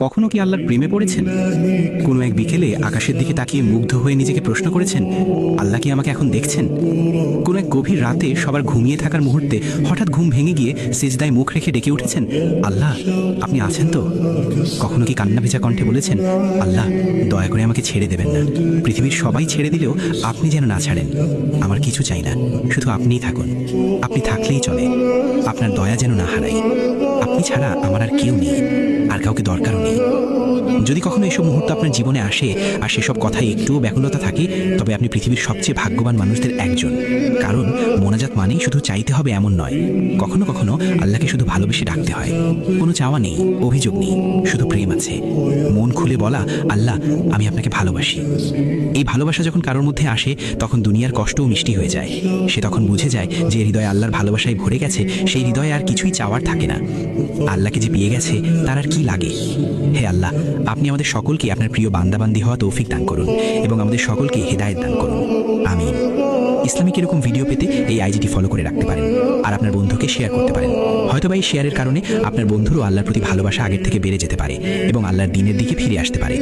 কখনো কি আল্লাহর প্রেমে পড়েছেন? কোনো এক বিকেলে আকাশের দিকে তাকিয়ে মুগ্ধ হয়ে নিজেকে প্রশ্ন করেছেন, আল্লাহ কি আমাকে এখন দেখছেন? কোনো এক গভীর রাতে সবার ঘুমিয়ে থাকার মুহূর্তে হঠাৎ ঘুম ভেঙে গিয়ে সেজদায় মুখ রেখে ডেকে উঠেছেন, আল্লাহ আপনি আছেন তো? কখনো কি কান্না ভেজা কণ্ঠে বলেছেন, আল্লাহ দয়া করে আমাকে ছেড়ে দেবেন না, পৃথিবীর সবাই ছেড়ে দিলেও আপনি যেন না ছাড়েন। আমার কিছু চাই না, শুধু আপনিই থাকুন, আপনি থাকলেই চলে, আপনার দয়া যেন না হারাই। আপনি ছাড়া আমার আর কেউ নেই, আর কাউকে দরকারও নেই। যদি কখনো এসব মুহূর্ত আপনার জীবনে আসে আর সেসব কথায় একটুও ব্যাকুলতা থাকে, তবে আপনি পৃথিবীর সবচেয়ে ভাগ্যবান মানুষদের একজন। কারণ মোনাজাত মানেই শুধু চাইতে হবে এমন নয়, কখনো কখনো আল্লাহকে শুধু ভালোবেসে ডাকতে হয়। কোনো চাওয়া নেই, অভিযোগ নেই, শুধু প্রেম আছে। মন খুলে বলা, আল্লাহ আমি আপনাকে ভালোবাসি। এই ভালোবাসা যখন কারোর মধ্যে আসে, তখন দুনিয়ার কষ্টও মিষ্টি হয়ে যায়। সে তখন বুঝে যায় যে হৃদয় আল্লাহর ভালোবাসায় ভরে গেছে, সেই হৃদয়ে আর কিছুই চাওয়ার থাকে না। আল্লাহকে যে পেয়ে গেছে তার আর কি লাগে। হে আল্লাহ, আপনি আমাদের সকলকে আপনার প্রিয় বান্দাবান্দি হওয়া তৌফিক দান করুন এবং আমাদের সকলকে হেদায়েত দান করুন। আমিন। ইসলামিক এরকম ভিডিও পেতে এই আইডিটি ফলো করে রাখতে পারেন আর আপনার বন্ধুকে শেয়ার করতে পারেন। হয়তোবা এই শেয়ারের কারণে আপনার বন্ধুরও আল্লাহর প্রতি ভালোবাসা আগের থেকে বেড়ে যেতে পারে এবং আল্লাহর দ্বীনের দিকে ফিরে আসতে পারে।